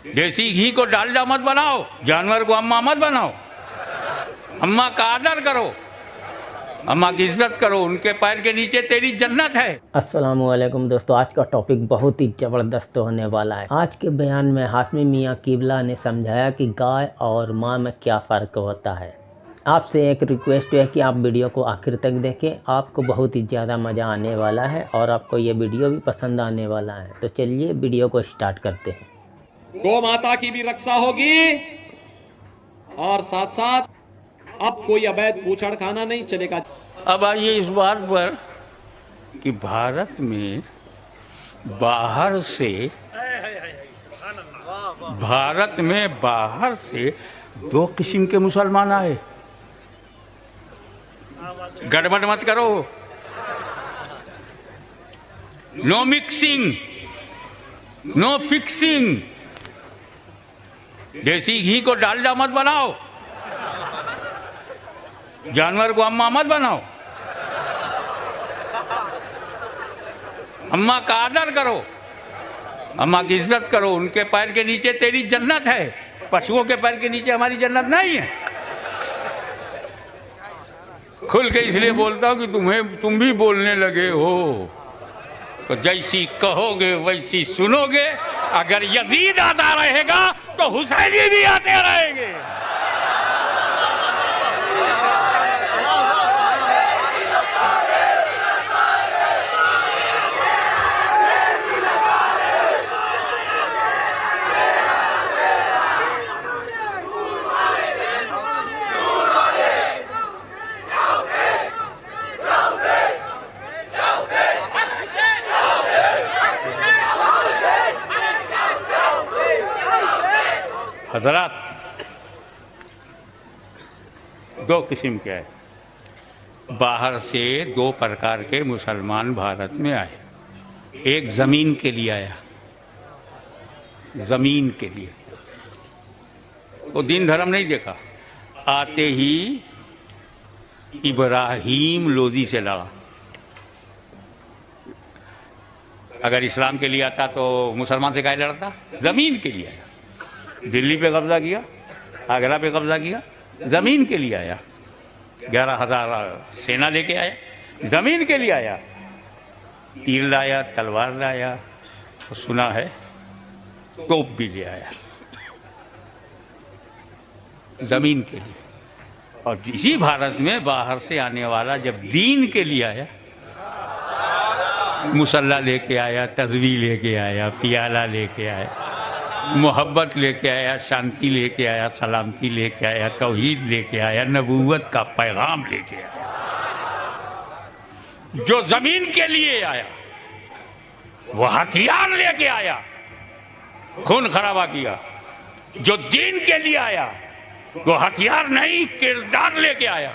देसी घी को डालडा मत बनाओ, जानवर को अम्मा मत बनाओ। अम्मा का आदर करो, अम्मा की इज्जत करो, उनके पैर के नीचे तेरी जन्नत है। अस्सलामुअलैकुम दोस्तों, आज का टॉपिक बहुत ही ज़बरदस्त होने वाला है। आज के बयान में हाशमी मियाँ किबला ने समझाया कि गाय और माँ में क्या फ़र्क होता है। आपसे एक रिक्वेस्ट है कि आप वीडियो को आखिर तक देखें, आपको बहुत ही ज़्यादा मज़ा आने वाला है और आपको ये वीडियो भी पसंद आने वाला है। तो चलिए वीडियो को स्टार्ट करते हैं। गौ माता की भी रक्षा होगी और साथ साथ अब कोई अवैध पूछड़ खाना नहीं चलेगा। अब आइए इस बात पर कि भारत में बाहर से दो किस्म के मुसलमान आए। गड़बड़ मत करो, नो मिक्सिंग, नो फिक्सिंग। देसी घी को डालडा मत बनाओ, जानवर को अम्मा मत बनाओ। अम्मा का आदर करो, अम्मा की इज्जत करो, उनके पैर के नीचे तेरी जन्नत है। पशुओं के पैर के नीचे हमारी जन्नत नहीं है। खुल के इसलिए बोलता हूं कि तुम भी बोलने लगे हो, तो जैसी कहोगे वैसी सुनोगे। अगर यजीद आता रहेगा तो हुसैनी भी आते रहेंगे। हजरात, दो किस्म के आए। बाहर से दो प्रकार के मुसलमान भारत में आए। एक जमीन के लिए आया, जमीन के लिए। वो दीन धर्म नहीं देखा, आते ही इब्राहिम लोदी से लड़ा। अगर इस्लाम के लिए आता तो मुसलमान से काहे लड़ता? जमीन के लिए आया। दिल्ली पे कब्जा किया, आगरा पे कब्जा किया, जमीन के लिए आया। 11,000 सेना लेके आया, जमीन के लिए आया। तीर लाया, तलवार लाया, तो सुना है तोप भी ले आया, जमीन के लिए। और इसी भारत में बाहर से आने वाला जब दीन के लिए आया, मुसल्ला लेके आया, तस्वीर लेके आया, पियाला लेके आया, मोहब्बत लेके आया, शांति लेके आया, सलामती लेके आया, तौहीद लेके आया, नबूवत का पैगाम लेके आया। जो जमीन के लिए आया वो हथियार लेके आया, खून खराबा किया। जो दीन के लिए आया वो हथियार नहीं, किरदार लेके आया।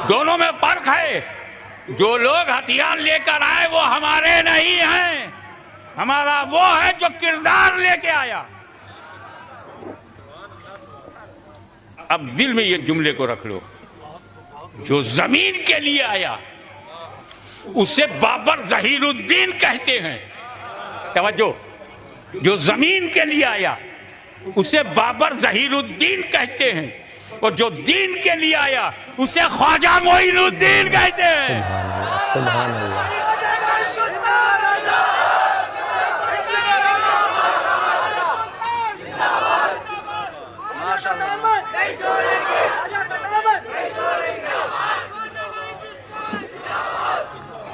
दोनों में फर्क है। जो लोग हथियार लेकर आए वो हमारे नहीं हैं, हमारा वो है जो किरदार लेके आया। अब दिल में ये जुमले को रख लो, जो जमीन के लिए आया उसे बाबर जहीरुद्दीन कहते हैं। तवज्जो, जो जमीन के लिए आया उसे बाबर जहीरुद्दीन कहते हैं, और जो दीन के लिए आया उसे ख्वाजा मोइनुद्दीन कहते हैं। सुभान अल्लाह।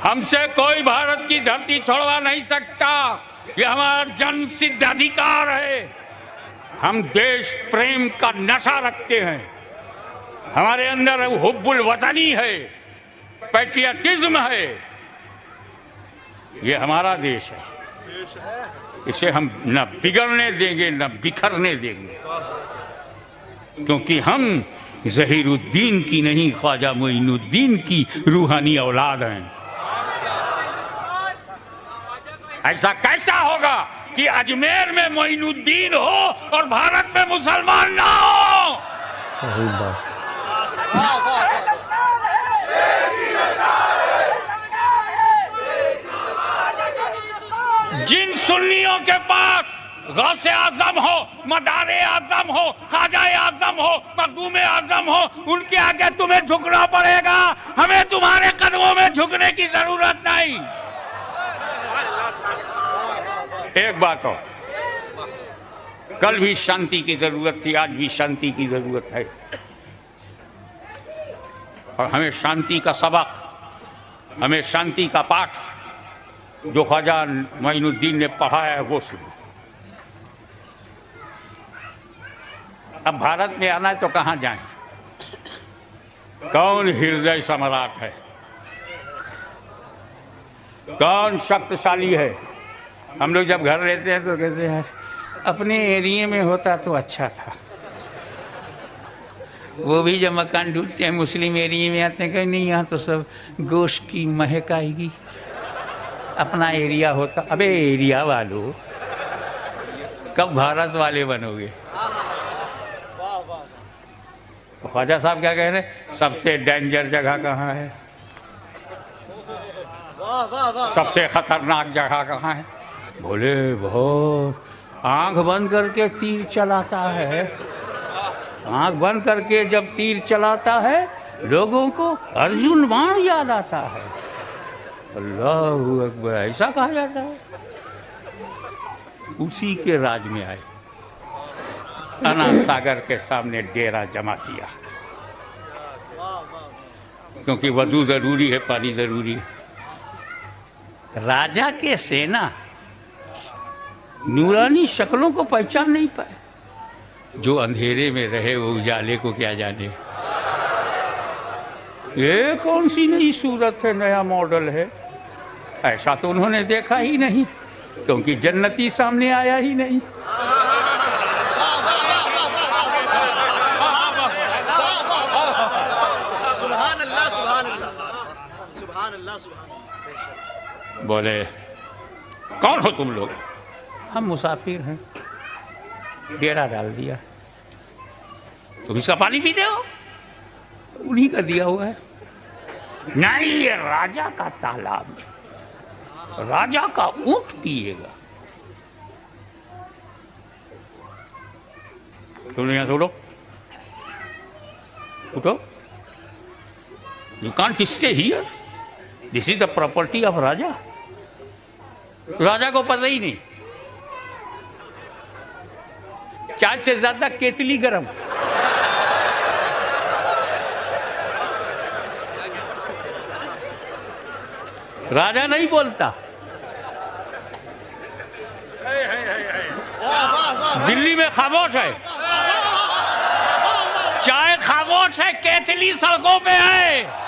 हमसे कोई भारत की धरती छोड़वा नहीं सकता, ये हमारा जन्म सिद्ध अधिकार है। हम देश प्रेम का नशा रखते हैं, हमारे अंदर हुब्बुल वतनी है, पैट्रियटिज्म है। ये हमारा देश है, इसे हम न बिगड़ने देंगे न बिखरने देंगे, क्योंकि हम जहीरुद्दीन की नहीं, ख्वाजा मोइनुद्दीन की रूहानी औलाद हैं। ऐसा कैसा होगा कि अजमेर में मोइनुद्दीन हो और भारत में मुसलमान ना हो? सही बात। जिन सुन्नियों के पास गौसे आजम हो, मदारे आजम हो, ख्वाजाए आजम हो, मखदूम आजम हो, उनके आगे तुम्हें झुकना पड़ेगा। हमें तुम्हारे कदमों में झुकने की जरूरत नहीं। एक बात हो, कल भी शांति की जरूरत थी, आज भी शांति की जरूरत है। और हमें शांति का सबक, हमें शांति का पाठ जो ख्वाजा मोइनुद्दीन ने पढ़ाया है वो सुनो। अब भारत में आना है तो कहाँ जाएं? कौन हृदय सम्राट है, कौन शक्तिशाली है? हम लोग जब घर रहते हैं तो कहते हैं अपने एरिया में होता तो अच्छा था। वो भी जब मकान ढूंढते हैं मुस्लिम एरिया में आते हैं, कहीं नहीं यहाँ तो सब गोश्त की महक आएगी, अपना एरिया होता। अबे एरिया वालों, कब भारत वाले बनोगे? तो ख्वाजा साहब क्या कह रहे हैं? सबसे डेंजर जगह कहाँ है, सबसे खतरनाक जगह कहाँ है? बोले बहुत। आंख बंद करके तीर चलाता है, आंख बंद करके जब तीर चलाता है लोगों को अर्जुन बाण याद आता है। अल्लाहू अकबर, ऐसा कहा जाता है। उसी के राज में आए, अना सागर के सामने डेरा जमा किया, क्योंकि वजू जरूरी है, पानी जरूरी है। राजा के सेना नूरानी शक्लों को पहचान नहीं पाए। जो अंधेरे में रहे वो उजाले को क्या जाने। ये कौन सी नई सूरत है, नया मॉडल है? ऐसा तो उन्होंने देखा ही नहीं, क्योंकि जन्नती सामने आया ही नहीं। बोले कौन हो तुम लोग? हम मुसाफिर हैं, डेरा डाल दिया। तुम इसका पानी पीते हो? उन्हीं का दिया हुआ है। नहीं, ये राजा का तालाब है, राजा का ऊंट पिएगा। तुम यहां से उठो, उठो। You can't stay here, this is the property of Raja. Raja को पता ही नहीं, चाय से ज्यादा केतली गरम। राजा नहीं बोलता। दिल्ली में खामोश है, चाय खामोश है, केतली सड़कों पे है।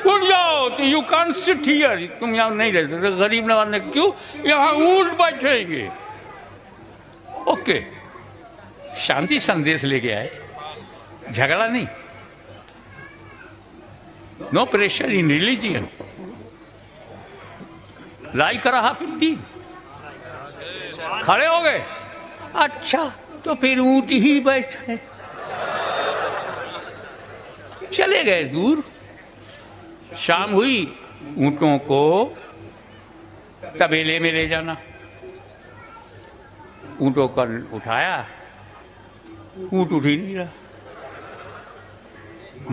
उठ जाओ, तो यू कांट सिट हियर, तुम यहाँ नहीं रह सकते। गरीब नवाज ने क्यों? यहाँ ऊंट बैठेंगे। ओके, शांति संदेश लेके आए, झगड़ा नहीं। नो प्रेशर इन रिलीजियन, लाई करा फिद्दीन। खड़े हो गए, अच्छा तो फिर ऊंट ही बैठे। चले गए दूर। शाम हुई, ऊँटों को तबेले में ले जाना। ऊँटों को उठाया, ऊँट उठ ही नहीं रहा।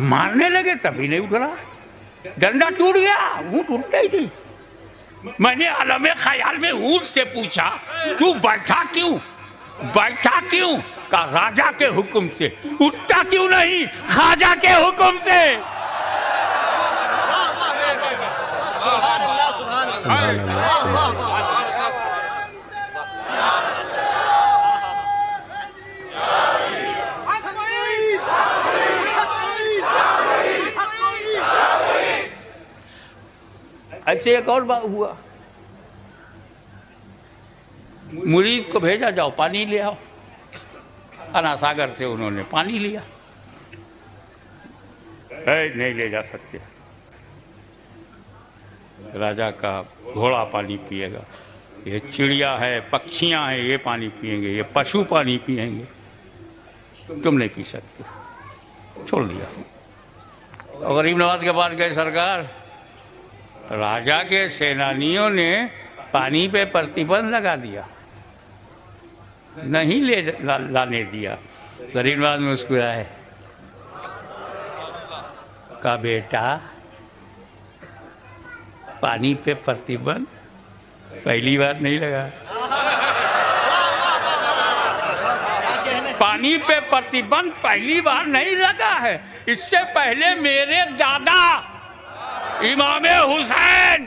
मारने लगे तभी नहीं उठ रहा, डंडा टूट गया, ऊँट उठता ही नहीं। मैंने आलमे ख्याल में ऊँट से पूछा, तू बैठा क्यों, बैठा क्यों? का राजा के हुक्म से। उठता क्यों नहीं? ख्वाजा के हुक्म से। ऐसे एक और बात हुआ, मुरीद को भेजा, जाओ पानी ले आओ। अना सागर से उन्होंने पानी लिया। नहीं ले जा सकते, राजा का घोड़ा पानी पिएगा, ये चिड़िया है, पक्षियां हैं, ये पानी पिएंगे, ये पशु पानी पिएंगे। तुम नहीं पी सकते, छोड़ दिया। और गरीब नवाज के पास गए सरकार, राजा के सेनानियों ने पानी पे प्रतिबंध लगा दिया, नहीं लाने दिया। गरीब नवाज मुस्कुराए, का बेटा पानी पे प्रतिबंध पहली बार नहीं लगा, पानी पे प्रतिबंध पहली बार नहीं लगा है। इससे पहले मेरे दादा इमाम हुसैन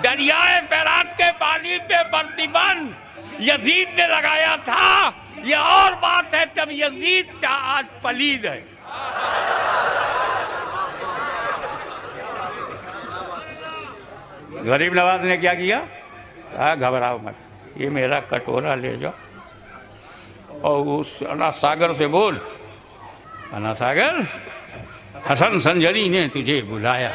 दरियाए फरात के पानी पे प्रतिबंध यजीद ने लगाया था। यह और बात है जब यजीद का आज पलीद है। गरीब नवाज ने क्या किया? घबराओ मत, ये मेरा कटोरा ले जाओ और उस अना सागर से बोल, अना सागर हसन संजरी ने तुझे बुलाया।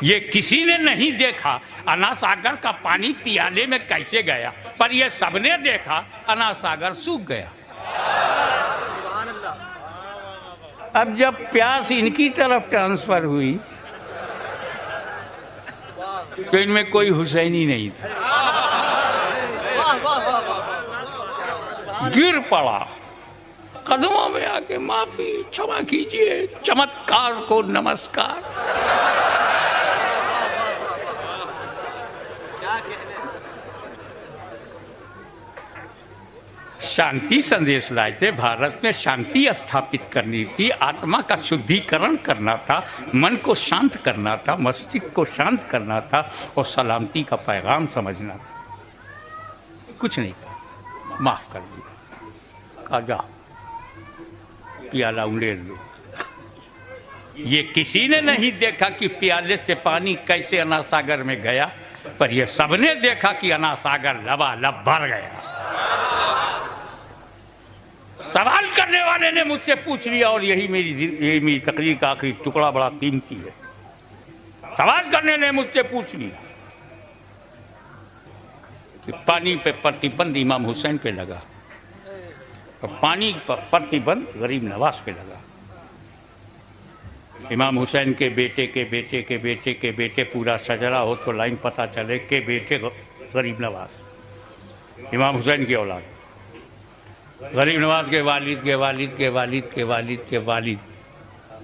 ये किसी ने नहीं देखा अना सागर का पानी पियाले में कैसे गया, पर ये सबने देखा अना सागर सूख गया। अब जब प्यास इनकी तरफ ट्रांसफर हुई तो इनमें कोई हुसैनी नहीं था, गिर पड़ा कदमों में आके, माफी क्षमा कीजिए, चमत्कार को नमस्कार। शांति संदेश लाए थे, भारत में शांति स्थापित करनी थी, आत्मा का शुद्धिकरण करना था, मन को शांत करना था, मस्तिष्क को शांत करना था और सलामती का पैगाम समझना था। कुछ नहीं कहा, माफ कर दिया, कहा जाओ प्याला उंडेल लो। ये किसी ने नहीं देखा कि प्याले से पानी कैसे अनासागर में गया, पर ये सबने देखा कि अनासागर लबालब भर गया। सवाल करने वाले ने मुझसे पूछ लिया और यही मेरी तकरीर का आखिरी टुकड़ा बड़ा कीमती है। सवाल करने ने मुझसे पूछ लिया कि पानी पे प्रतिबंध इमाम हुसैन पे लगा और पानी पर प्रतिबंध गरीब नवाज पे लगा। इमाम हुसैन के बेटे के बेटे के बेटे के बेटे पूरा सजरा हो तो लाइन पता चले के बेटे गरीब नवाज, इमाम हुसैन की औलाद, गरीब नवाज के वालिद के वालिद के वालिद के वालिद के वालिद,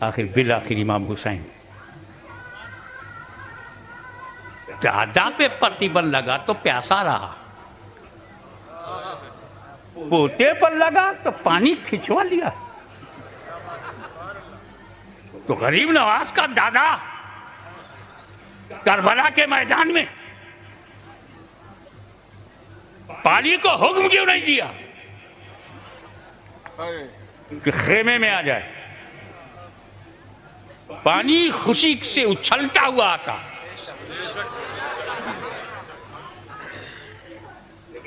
आखिर बिल आखिर इमाम हुसैन। दादा पे प्रतिबंध लगा तो प्यासा रहा, पोते पर लगा तो पानी खिंचवा लिया। तो गरीब नवाज का दादा करबला के मैदान में पानी को हुक्म क्यों नहीं दिया कि खेमे में आ जाए? पानी खुशी से उछलता हुआ आता,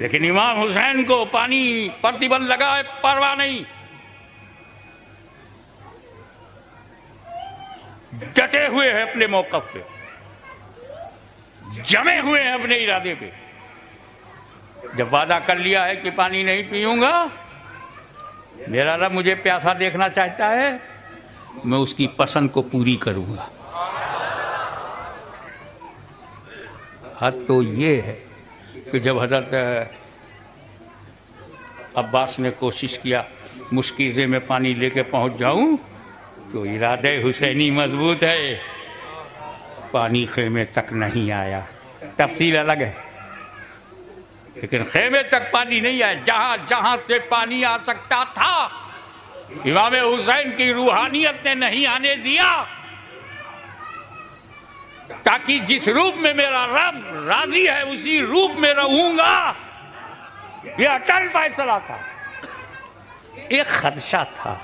लेकिन इमाम हुसैन को पानी प्रतिबंध लगा है, परवाह नहीं, डटे हुए हैं अपने मौकफ पे, जमे हुए हैं अपने इरादे पे। जब वादा कर लिया है कि पानी नहीं पीऊंगा, मेरा रब मुझे प्यासा देखना चाहता है, मैं उसकी पसंद को पूरी करूंगा। हद तो ये है कि जब हजरत अब्बास ने कोशिश किया मुश्किज़े में पानी लेके पहुंच जाऊं, तो इरादे हुसैनी मजबूत है, पानी खेमे तक नहीं आया। तफसील अलग है, लेकिन खेमे तक पानी नहीं आया। जहां जहां से पानी आ सकता था, इमाम हुसैन की रूहानियत ने नहीं आने दिया, ताकि जिस रूप में मेरा रब राजी है उसी रूप में रहूंगा। यह अटल फैसला था। एक खदशा था,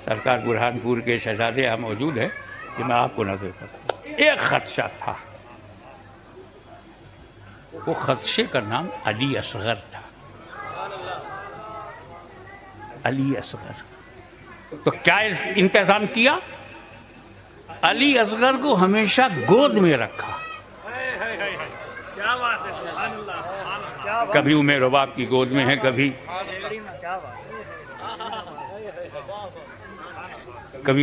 सरकार बुरहानपुर के शहजादे यहाँ मौजूद है, कि मैं आपको नजर करता हूं। एक खदशा था, वो खदशे का नाम अली असगर था। अली असगर। तो क्या इंतजाम किया? अली असगर को हमेशा गोद में रखा। कभी उमेर बाप की गोद में है, कभी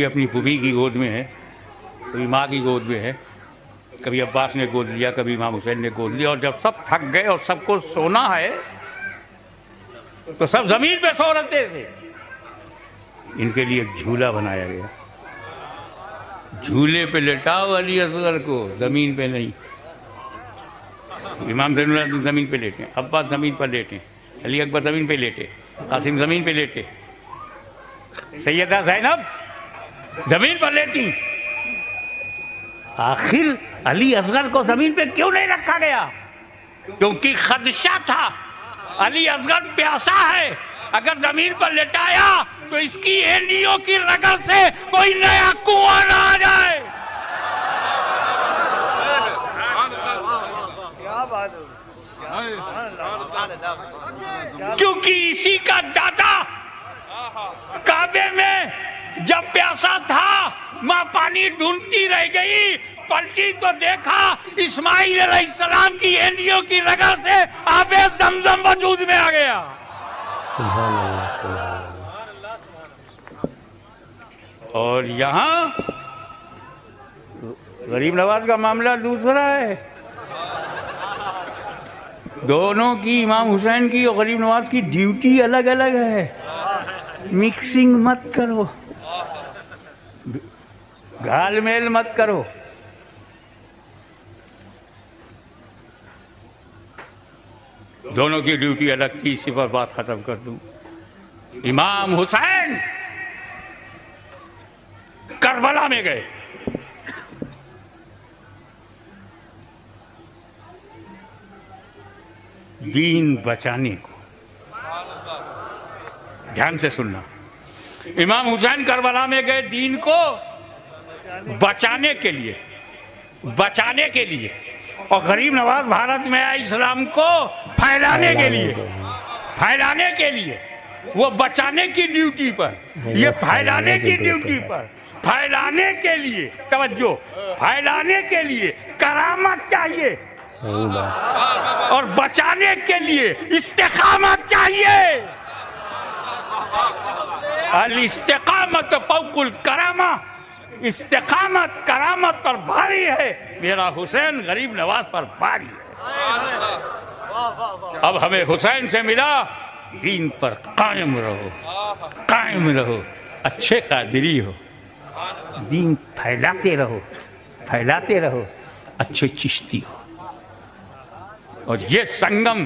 अपनी फूफी की गोद में है, कभी माँ की गोद में है, कभी अब्बास ने गोद लिया, कभी इमाम हुसैन ने गोद लिया। और जब सब थक गए और सबको सोना है तो सब जमीन पे सो रहते थे। इनके लिए एक झूला बनाया गया, झूले पे लेटाओ अली असगर को, जमीन पे नहीं। इमाम ज़ैनुल ज़मीन पे लेटे, अब्बास ज़मीन पर लेटे, अली अकबर ज़मीन पे लेटे, कासिम ज़मीन पे लेटे, सैयदा ज़ैनब ज़मीन पर लेटी। आखिर अली असगर को ज़मीन पे क्यों नहीं रखा गया? क्योंकि खदशा था, अली असगर प्यासा है, अगर ज़मीन पर लेटाया तो इसकी एलियों की रगड़ से कोई नया कुआं ना आ जाए। क्योंकि इसी का दादा काबे में जब प्यासा था, माँ पानी ढूंढती रह गई, पलटी तो देखा इस्माइल अलैहिस्सलाम की एलियों की रगड़ से आबे ज़मज़म वजूद में आ गया। सुभान अल्लाह, सुभान अल्लाह। और यहाँ गरीब नवाज का मामला दूसरा है। दोनों की, इमाम हुसैन की और गरीब नवाज की ड्यूटी अलग अलग है। मिक्सिंग मत करो, घालमेल मत करो। दोनों की ड्यूटी अलग थी। इसी पर बात खत्म कर दूं। इमाम हुसैन करबला में गए, दीन बचाने को। ध्यान से सुनना, इमाम हुसैन करबला में गए दीन को बचाने के लिए, बचाने के लिए। और गरीब नवाज भारत में आए इस्लाम को फैलाने के लिए, फैलाने के लिए। वो बचाने की ड्यूटी पर, ये फैलाने की ड्यूटी पर, फैलाने के लिए, तवज्जो, फैलाने के लिए करामत चाहिए और बचाने के लिए इस्तिकामत चाहिए। अल इस्तिकामत फौकुल करामा, इस्तिकामत करामत पर भारी है, मेरा हुसैन गरीब नवाज पर भारी है। अब हमें हुसैन से मिला, दीन पर कायम रहो, कायम रहो, अच्छे कादरी हो, दीन फैलाते रहो, फैलाते रहो, अच्छे चिश्ती हो। और ये संगम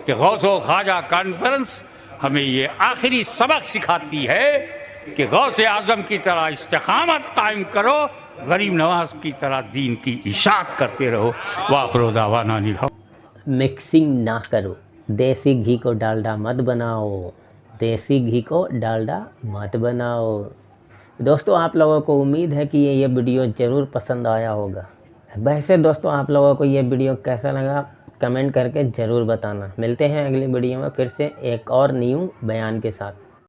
के गौसो ख्वाजा कॉन्फ्रेंस हमें ये आखिरी सबक सिखाती है कि गौसे आज़म की तरह इस्तिकामत कायम करो, गरीब नवाज की तरह दीन की इशाअत करते रहो। वाखिर दावाना मिक्सिंग ना करो, देसी घी को डालडा मत बनाओ, देसी घी को डालडा मत बनाओ। दोस्तों, आप लोगों को उम्मीद है कि ये वीडियो ज़रूर पसंद आया होगा। वैसे दोस्तों, आप लोगों को ये वीडियो कैसा लगा कमेंट करके ज़रूर बताना। मिलते हैं अगली वीडियो में फिर से एक और न्यू बयान के साथ।